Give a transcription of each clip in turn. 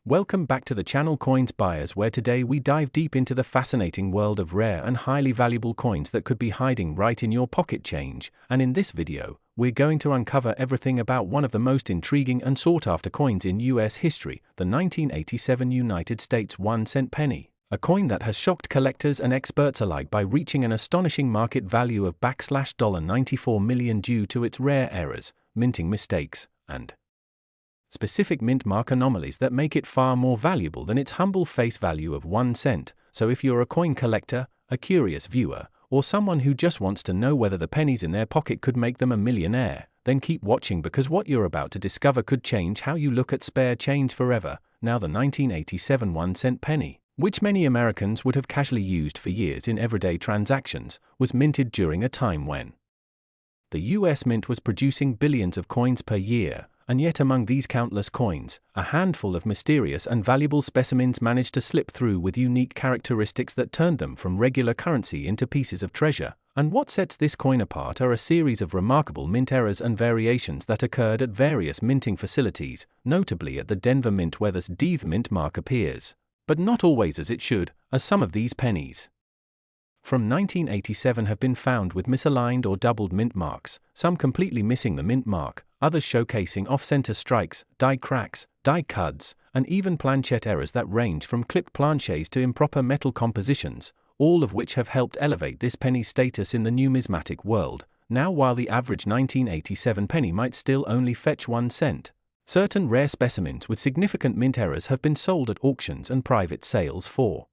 Welcome back to the channel Coins Buyers, where today we dive deep into the fascinating world of rare and highly valuable coins that could be hiding right in your pocket change. And in this video, we're going to uncover everything about one of the most intriguing and sought-after coins in US history, the 1987 United States 1-cent penny. A coin that has shocked collectors and experts alike by reaching an astonishing market value of $94 million due to its rare errors, minting mistakes, and specific mint mark anomalies that make it far more valuable than its humble face value of 1 cent. So if you're a coin collector, a curious viewer, or someone who just wants to know whether the pennies in their pocket could make them a millionaire, then keep watching, because what you're about to discover could change how you look at spare change forever. Now, the 1987 1-cent penny, which many Americans would have casually used for years in everyday transactions, was minted during a time when the US Mint was producing billions of coins per year. And yet among these countless coins, a handful of mysterious and valuable specimens managed to slip through with unique characteristics that turned them from regular currency into pieces of treasure. And what sets this coin apart are a series of remarkable mint errors and variations that occurred at various minting facilities, notably at the Denver Mint, where this D mint mark appears, but not always as it should, as some of these pennies from 1987 have been found with misaligned or doubled mint marks, some completely missing the mint mark, others showcasing off-center strikes, die cracks, die cuts, and even planchette errors that range from clipped planchets to improper metal compositions, all of which have helped elevate this penny's status in the numismatic world. Now, while the average 1987 penny might still only fetch 1 cent, certain rare specimens with significant mint errors have been sold at auctions and private sales for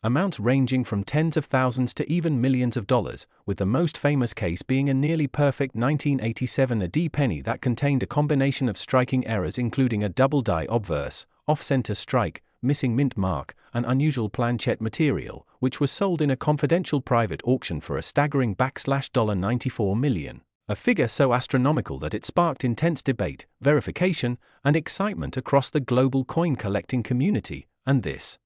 amounts ranging from tens of thousands to even millions of dollars, with the most famous case being a nearly perfect 1987 AD penny that contained a combination of striking errors, including a double die obverse, off-center strike, missing mint mark, and unusual planchette material, which was sold in a confidential private auction for a staggering $94 million, a figure so astronomical that it sparked intense debate, verification, and excitement across the global coin collecting community. And this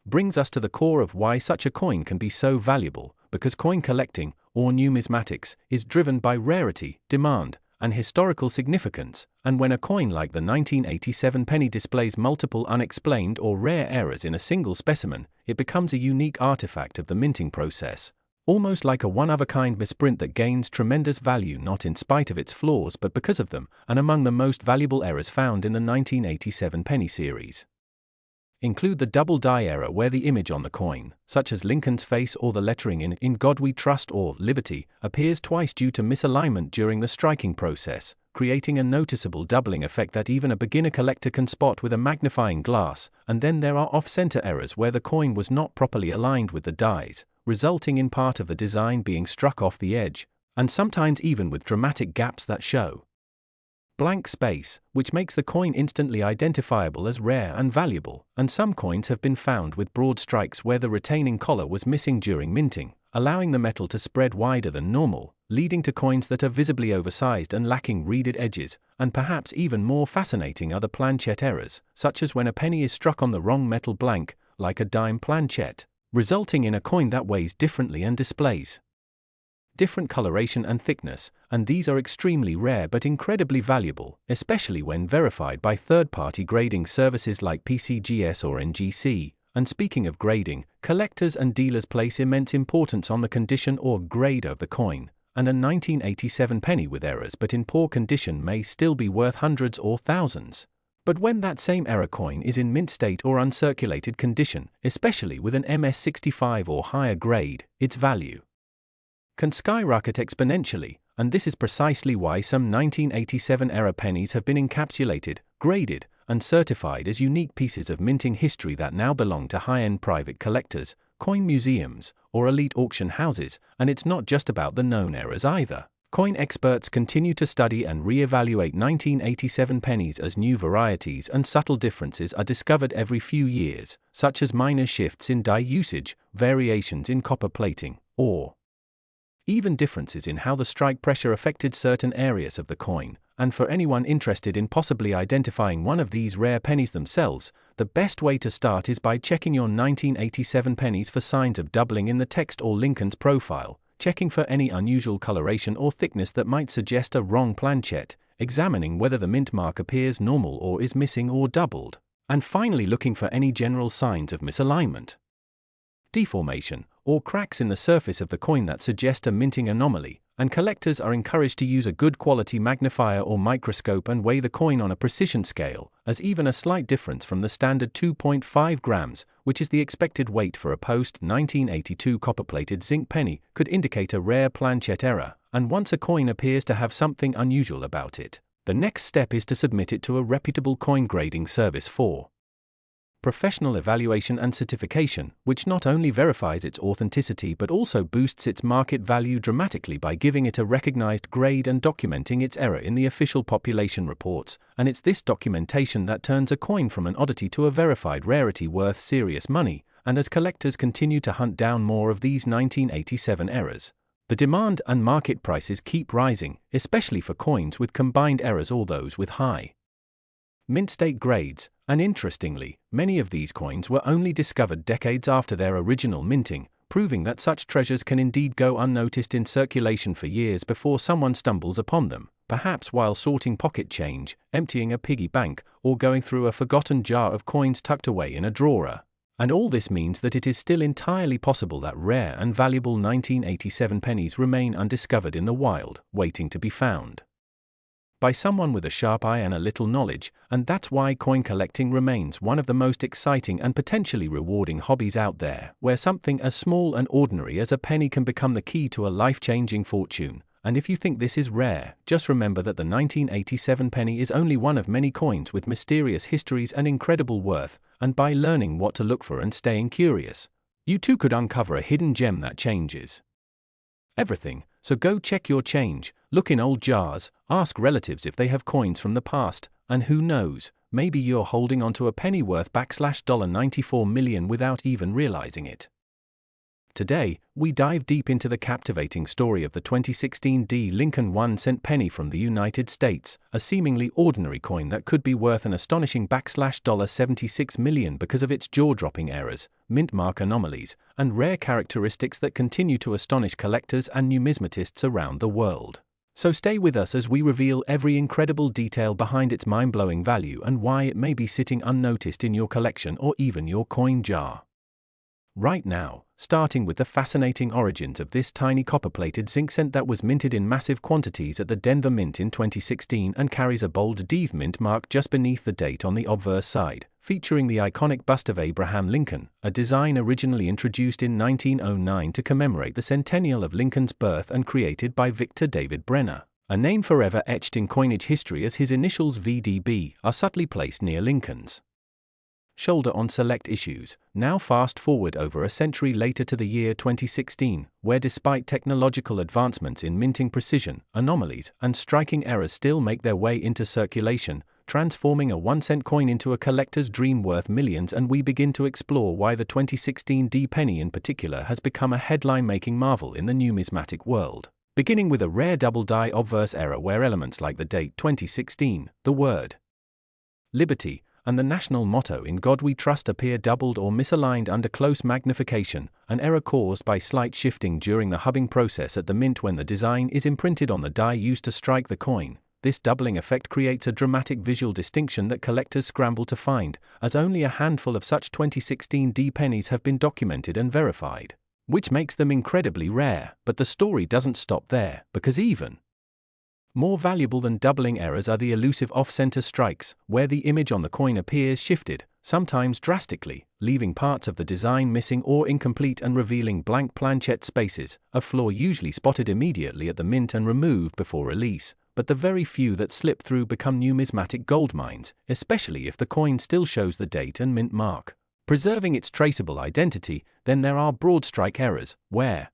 brings us to the core of why such a coin can be so valuable, because coin collecting, or numismatics, is driven by rarity, demand, and historical significance. And when a coin like the 1987 penny displays multiple unexplained or rare errors in a single specimen, it becomes a unique artifact of the minting process, almost like a one-of-a-kind misprint that gains tremendous value not in spite of its flaws but because of them. And among the most valuable errors found in the 1987 penny series include the double die error, where the image on the coin, such as Lincoln's face or the lettering in God We Trust or Liberty, appears twice due to misalignment during the striking process, creating a noticeable doubling effect that even a beginner collector can spot with a magnifying glass. And then there are off-center errors where the coin was not properly aligned with the dies, resulting in part of the design being struck off the edge, and sometimes even with dramatic gaps that show blank space, which makes the coin instantly identifiable as rare and valuable. And some coins have been found with broad strikes where the retaining collar was missing during minting, allowing the metal to spread wider than normal, leading to coins that are visibly oversized and lacking reeded edges. And perhaps even more fascinating are the planchette errors, such as when a penny is struck on the wrong metal blank, like a dime planchette, resulting in a coin that weighs differently and displays different coloration and thickness. And these are extremely rare but incredibly valuable, especially when verified by third-party grading services like PCGS or NGC. And speaking of grading, collectors and dealers place immense importance on the condition or grade of the coin, and a 1987 penny with errors but in poor condition may still be worth hundreds or thousands. But when that same error coin is in mint state or uncirculated condition, especially with an MS65 or higher grade, its value can skyrocket exponentially. And this is precisely why some 1987 era pennies have been encapsulated, graded, and certified as unique pieces of minting history that now belong to high-end private collectors, coin museums, or elite auction houses. And it's not just about the known errors either. Coin experts continue to study and re-evaluate 1987 pennies as new varieties and subtle differences are discovered every few years, such as minor shifts in die usage, variations in copper plating, or even differences in how the strike pressure affected certain areas of the coin. And for anyone interested in possibly identifying one of these rare pennies themselves, the best way to start is by checking your 1987 pennies for signs of doubling in the text or Lincoln's profile, checking for any unusual coloration or thickness that might suggest a wrong planchette, examining whether the mint mark appears normal or is missing or doubled, And finally, looking for any general signs of misalignment, deformation, or cracks in the surface of the coin that suggest a minting anomaly, and collectors are encouraged to use a good quality magnifier or microscope and weigh the coin on a precision scale, as even a slight difference from the standard 2.5 grams, which is the expected weight for a post-1982 copper-plated zinc penny, could indicate a rare planchette error. And once a coin appears to have something unusual about it, the next step is to submit it to a reputable coin grading service for professional evaluation and certification, which not only verifies its authenticity but also boosts its market value dramatically by giving it a recognized grade and documenting its error in the official population reports. And it's this documentation that turns a coin from an oddity to a verified rarity worth serious money. And as collectors continue to hunt down more of these 1987 errors, the demand and market prices keep rising, especially for coins with combined errors or those with high mint state grades. And interestingly, many of these coins were only discovered decades after their original minting, proving that such treasures can indeed go unnoticed in circulation for years before someone stumbles upon them, perhaps while sorting pocket change, emptying a piggy bank, or going through a forgotten jar of coins tucked away in a drawer. And all this means that it is still entirely possible that rare and valuable 1987 pennies remain undiscovered in the wild, waiting to be found by someone with a sharp eye and a little knowledge. And that's why coin collecting remains one of the most exciting and potentially rewarding hobbies out there, where something as small and ordinary as a penny can become the key to a life-changing fortune. And if you think this is rare, just remember that the 1987 penny is only one of many coins with mysterious histories and incredible worth, and by learning what to look for and staying curious, you too could uncover a hidden gem that changes everything. So go check your change, look in old jars, ask relatives if they have coins from the past, and who knows, maybe you're holding onto a penny worth $94 million without even realizing it. Today, we dive deep into the captivating story of the 2016 D. Lincoln 1-cent penny from the United States, a seemingly ordinary coin that could be worth an astonishing $76 million because of its jaw-dropping errors, mint mark anomalies, and rare characteristics that continue to astonish collectors and numismatists around the world. So stay with us as we reveal every incredible detail behind its mind-blowing value and why it may be sitting unnoticed in your collection or even your coin jar right now, starting with the fascinating origins of this tiny copper-plated zinc cent that was minted in massive quantities at the Denver Mint in 2016 and carries a bold D mint mark just beneath the date on the obverse side, featuring the iconic bust of Abraham Lincoln, a design originally introduced in 1909 to commemorate the centennial of Lincoln's birth and created by Victor David Brenner, a name forever etched in coinage history as his initials VDB are subtly placed near Lincoln's shoulder on select issues. Now fast forward over a century later to the year 2016, where despite technological advancements in minting precision, anomalies and striking errors still make their way into circulation, transforming a 1-cent coin into a collector's dream worth millions. And we begin to explore why the 2016 D penny in particular has become a headline-making marvel in the numismatic world. Beginning with a rare double-die obverse error where elements like the date 2016, the word liberty, and the national motto "In God We Trust" appear doubled or misaligned under close magnification, an error caused by slight shifting during the hubbing process at the mint when the design is imprinted on the die used to strike the coin. This doubling effect creates a dramatic visual distinction that collectors scramble to find, as only a handful of such 2016 D pennies have been documented and verified, which makes them incredibly rare. But the story doesn't stop there, because even more valuable than doubling errors are the elusive off-center strikes, where the image on the coin appears shifted, sometimes drastically, leaving parts of the design missing or incomplete and revealing blank planchette spaces, a flaw usually spotted immediately at the mint and removed before release. But the very few that slip through become numismatic goldmines, especially if the coin still shows the date and mint mark, preserving its traceable identity. Then there are broad strike errors, where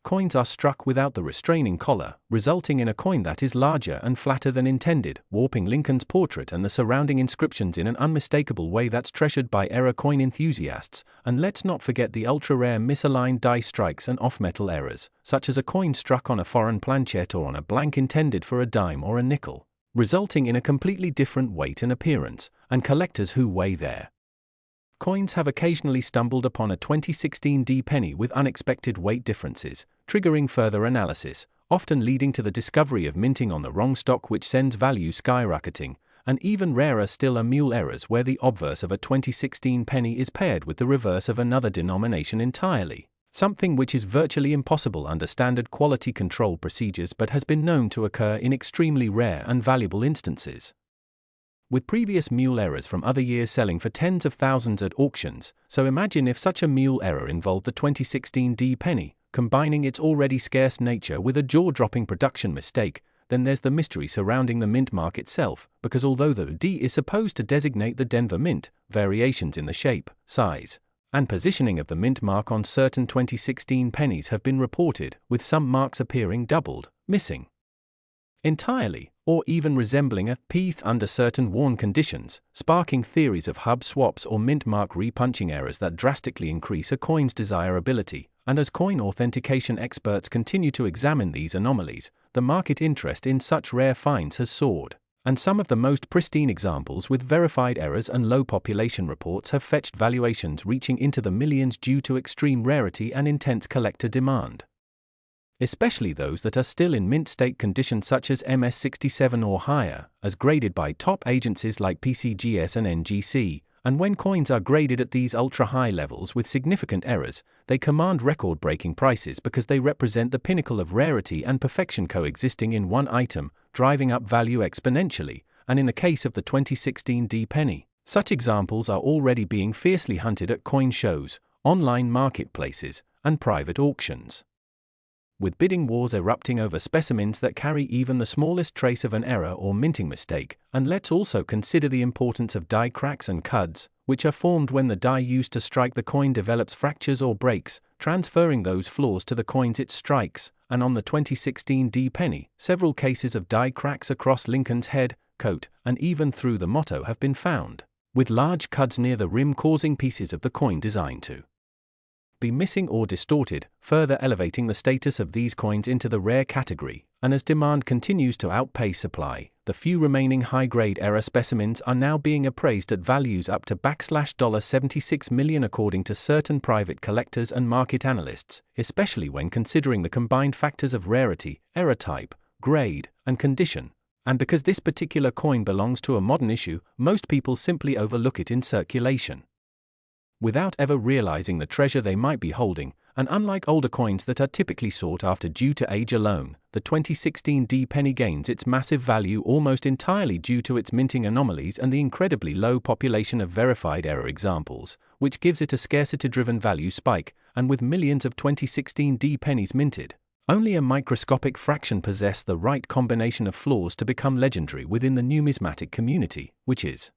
coins are struck without the restraining collar, resulting in a coin that is larger and flatter than intended, warping Lincoln's portrait and the surrounding inscriptions in an unmistakable way that's treasured by error coin enthusiasts. And let's not forget the ultra-rare misaligned die strikes and off-metal errors, such as a coin struck on a foreign planchette or on a blank intended for a dime or a nickel, resulting in a completely different weight and appearance. And collectors who weigh their coins have occasionally stumbled upon a 2016 D penny with unexpected weight differences, triggering further analysis, often leading to the discovery of minting on the wrong stock, which sends value skyrocketing. and even rarer still are mule errors, where the obverse of a 2016 penny is paired with the reverse of another denomination entirely, something which is virtually impossible under standard quality control procedures but has been known to occur in extremely rare and valuable instances. With previous mule errors from other years selling for tens of thousands at auctions, so imagine if such a mule error involved the 2016 D penny, combining its already scarce nature with a jaw-dropping production mistake. Then there's the mystery surrounding the mint mark itself, because although the D is supposed to designate the Denver Mint, variations in the shape, size, and positioning of the mint mark on certain 2016 pennies have been reported, with some marks appearing doubled, missing entirely, or even resembling a pith under certain worn conditions, sparking theories of hub swaps or mint mark repunching errors that drastically increase a coin's desirability. And as coin authentication experts continue to examine these anomalies, the market interest in such rare finds has soared, and some of the most pristine examples with verified errors and low population reports have fetched valuations reaching into the millions due to extreme rarity and intense collector demand. Especially those that are still in mint state condition, such as MS67 or higher, as graded by top agencies like PCGS and NGC, and when coins are graded at these ultra-high levels with significant errors, they command record-breaking prices because they represent the pinnacle of rarity and perfection coexisting in one item, driving up value exponentially, and in the case of the 2016 D penny, such examples are already being fiercely hunted at coin shows, online marketplaces, and private auctions, with bidding wars erupting over specimens that carry even the smallest trace of an error or minting mistake. And let's also consider the importance of die cracks and cuds, which are formed when the die used to strike the coin develops fractures or breaks, transferring those flaws to the coins it strikes. And on the 2016 D penny, several cases of die cracks across Lincoln's head, coat, and even through the motto have been found, with large cuds near the rim causing pieces of the coin design to be missing or distorted, further elevating the status of these coins into the rare category. And as demand continues to outpace supply, the few remaining high-grade error specimens are now being appraised at values up to $76 million according to certain private collectors and market analysts, especially when considering the combined factors of rarity, error type, grade, and condition. And because this particular coin belongs to a modern issue, most people simply overlook it in circulation, without ever realizing the treasure they might be holding. And unlike older coins that are typically sought after due to age alone, the 2016 D penny gains its massive value almost entirely due to its minting anomalies and the incredibly low population of verified error examples, which gives it a scarcity-driven value spike. And with millions of 2016 D pennies minted, only a microscopic fraction possess the right combination of flaws to become legendary within the numismatic community, which is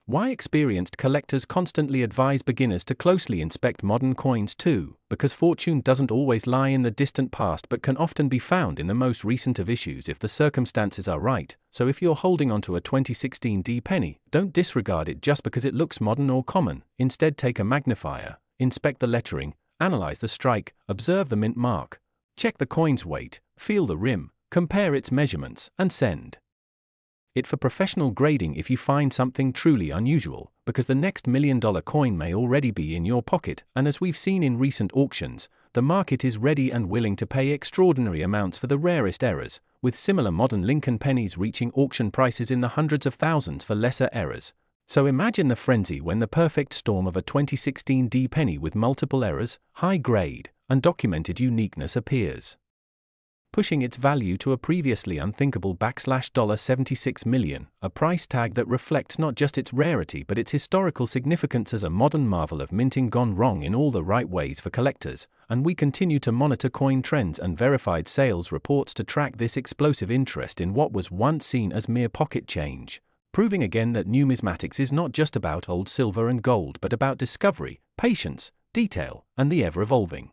why experienced collectors constantly advise beginners to closely inspect modern coins too, because fortune doesn't always lie in the distant past but can often be found in the most recent of issues if the circumstances are right. So if you're holding onto a 2016 D penny, don't disregard it just because it looks modern or common. Instead, take a magnifier, inspect the lettering, analyze the strike, observe the mint mark, check the coin's weight, feel the rim, compare its measurements, and send it for professional grading if you find something truly unusual, because the next $1 million coin may already be in your pocket. And as we've seen in recent auctions, the market is ready and willing to pay extraordinary amounts for the rarest errors, with similar modern Lincoln pennies reaching auction prices in the hundreds of thousands for lesser errors. So imagine the frenzy when the perfect storm of a 2016 D penny with multiple errors, high grade, and documented uniqueness appears, pushing its value to a previously unthinkable $76 million, a price tag that reflects not just its rarity but its historical significance as a modern marvel of minting gone wrong in all the right ways for collectors. And we continue to monitor coin trends and verified sales reports to track this explosive interest in what was once seen as mere pocket change, proving again that numismatics is not just about old silver and gold but about discovery, patience, detail, and the ever-evolving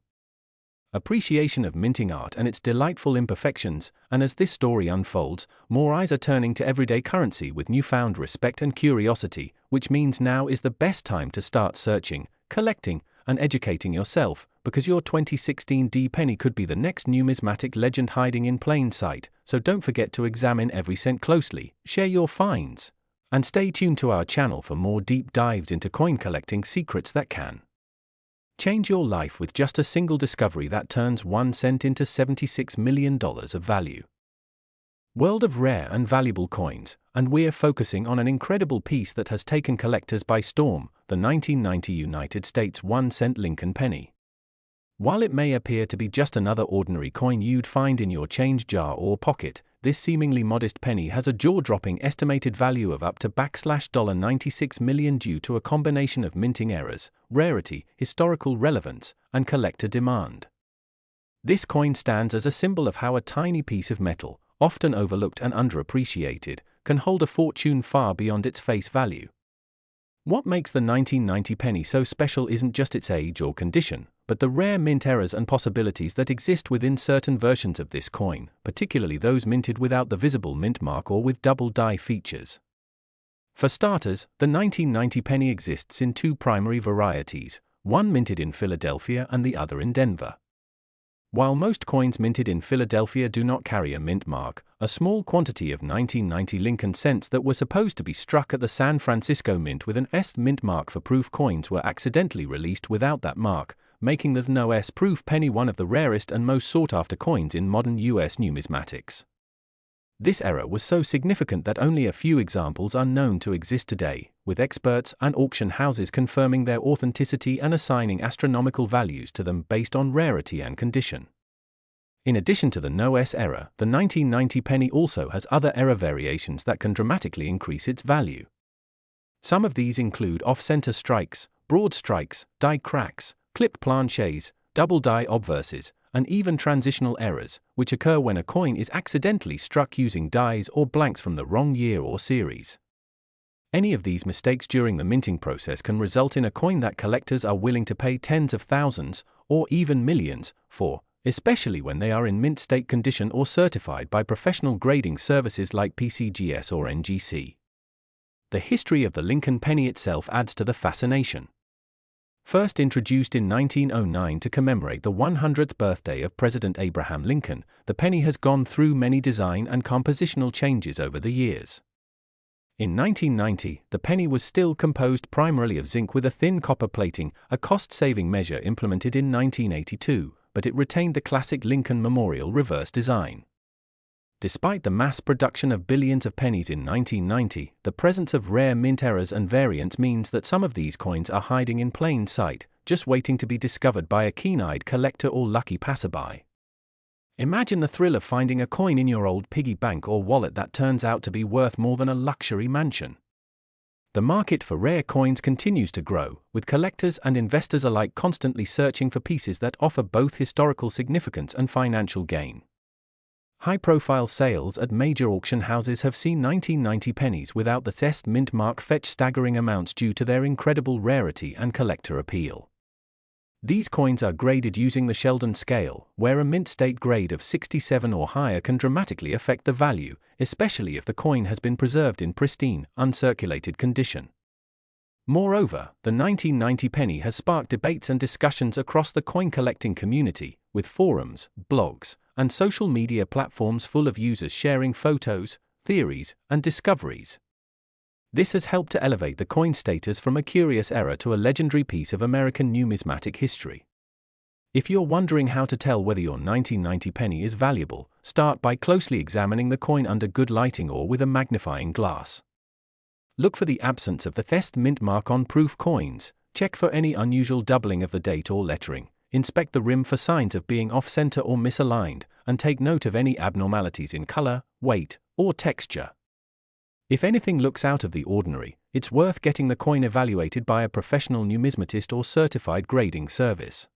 appreciation of minting art and its delightful imperfections. And as this story unfolds, more eyes are turning to everyday currency with newfound respect and curiosity, which means now is the best time to start searching, collecting, and educating yourself, because your 2016 D penny could be the next numismatic legend hiding in plain sight. So don't forget to examine every cent closely, share your finds, and stay tuned to our channel for more deep dives into coin collecting secrets that can change your life with just a single discovery that turns 1 cent into $76 million of value. World of rare and valuable coins. and we're focusing on an incredible piece that has taken collectors by storm, the 1990 United States 1-cent Lincoln penny. While it may appear to be just another ordinary coin you'd find in your change jar or pocket, this seemingly modest penny has a jaw-dropping estimated value of up to $96 million due to a combination of minting errors, rarity, historical relevance, and collector demand. This coin stands as a symbol of how a tiny piece of metal, often overlooked and underappreciated, can hold a fortune far beyond its face value. What makes the 1990 penny so special isn't just its age or condition, but the rare mint errors and possibilities that exist within certain versions of this coin, particularly those minted without the visible mint mark or with double die features. For starters, the 1990 penny exists in two primary varieties, one minted in Philadelphia and the other in Denver. While most coins minted in Philadelphia do not carry a mint mark, a small quantity of 1990 Lincoln cents that were supposed to be struck at the San Francisco Mint with an S mint mark for proof coins were accidentally released without that mark, making the no S proof penny one of the rarest and most sought-after coins in modern U.S. numismatics. This error was so significant that only a few examples are known to exist today, with experts and auction houses confirming their authenticity and assigning astronomical values to them based on rarity and condition. In addition to the no S error, the 1990 penny also has other error variations that can dramatically increase its value. Some of these include off-center strikes, broad strikes, die cracks, clipped planchets, double die obverses, and even transitional errors, which occur when a coin is accidentally struck using dies or blanks from the wrong year or series. Any of these mistakes during the minting process can result in a coin that collectors are willing to pay tens of thousands, or even millions, for, especially when they are in mint state condition or certified by professional grading services like PCGS or NGC. The history of the Lincoln penny itself adds to the fascination. First introduced in 1909 to commemorate the 100th birthday of President Abraham Lincoln, the penny has gone through many design and compositional changes over the years. In 1990, the penny was still composed primarily of zinc with a thin copper plating, a cost-saving measure implemented in 1982, but it retained the classic Lincoln Memorial reverse design. Despite the mass production of billions of pennies in 1990, the presence of rare mint errors and variants means that some of these coins are hiding in plain sight, just waiting to be discovered by a keen-eyed collector or lucky passerby. Imagine the thrill of finding a coin in your old piggy bank or wallet that turns out to be worth more than a luxury mansion. The market for rare coins continues to grow, with collectors and investors alike constantly searching for pieces that offer both historical significance and financial gain. High-profile sales at major auction houses have seen 1990 pennies without the test mint mark fetch staggering amounts due to their incredible rarity and collector appeal. These coins are graded using the Sheldon scale, where a mint state grade of 67 or higher can dramatically affect the value, especially if the coin has been preserved in pristine, uncirculated condition. Moreover, the 1990 penny has sparked debates and discussions across the coin collecting community, with forums, blogs, and social media platforms full of users sharing photos, theories, and discoveries. This has helped to elevate the coin status from a curious error to a legendary piece of American numismatic history. If you're wondering how to tell whether your 1990 penny is valuable, start by closely examining the coin under good lighting or with a magnifying glass. Look for the absence of the test mint mark on proof coins, check for any unusual doubling of the date or lettering, inspect the rim for signs of being off-center or misaligned, and take note of any abnormalities in color, weight, or texture. If anything looks out of the ordinary, it's worth getting the coin evaluated by a professional numismatist or certified grading service.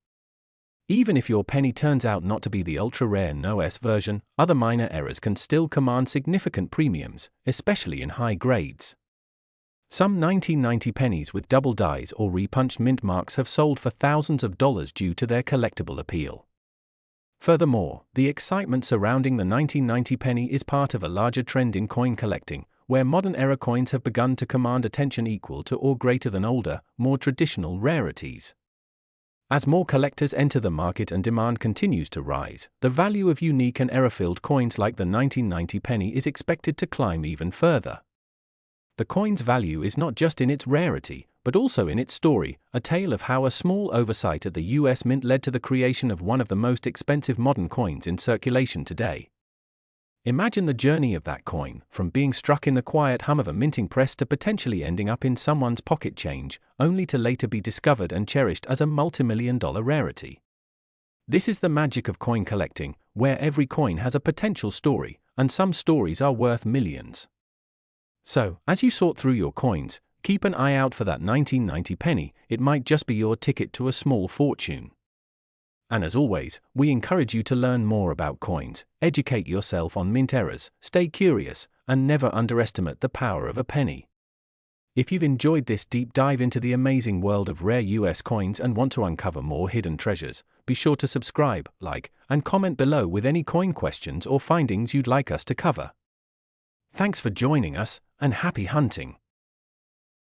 Even if your penny turns out not to be the ultra-rare no-S version, other minor errors can still command significant premiums, especially in high grades. Some 1990 pennies with double dies or repunched mint marks have sold for thousands of dollars due to their collectible appeal. Furthermore, the excitement surrounding the 1990 penny is part of a larger trend in coin collecting, where modern era coins have begun to command attention equal to or greater than older, more traditional rarities. As more collectors enter the market and demand continues to rise, the value of unique and error-filled coins like the 1990 penny is expected to climb even further. The coin's value is not just in its rarity, but also in its story, a tale of how a small oversight at the US Mint led to the creation of one of the most expensive modern coins in circulation today. Imagine the journey of that coin, from being struck in the quiet hum of a minting press to potentially ending up in someone's pocket change, only to later be discovered and cherished as a multimillion-dollar rarity. This is the magic of coin collecting, where every coin has a potential story, and some stories are worth millions. So, as you sort through your coins, keep an eye out for that 1990 penny. It might just be your ticket to a small fortune. And as always, we encourage you to learn more about coins, educate yourself on mint errors, stay curious, and never underestimate the power of a penny. If you've enjoyed this deep dive into the amazing world of rare US coins and want to uncover more hidden treasures, be sure to subscribe, like, and comment below with any coin questions or findings you'd like us to cover. Thanks for joining us, and happy hunting!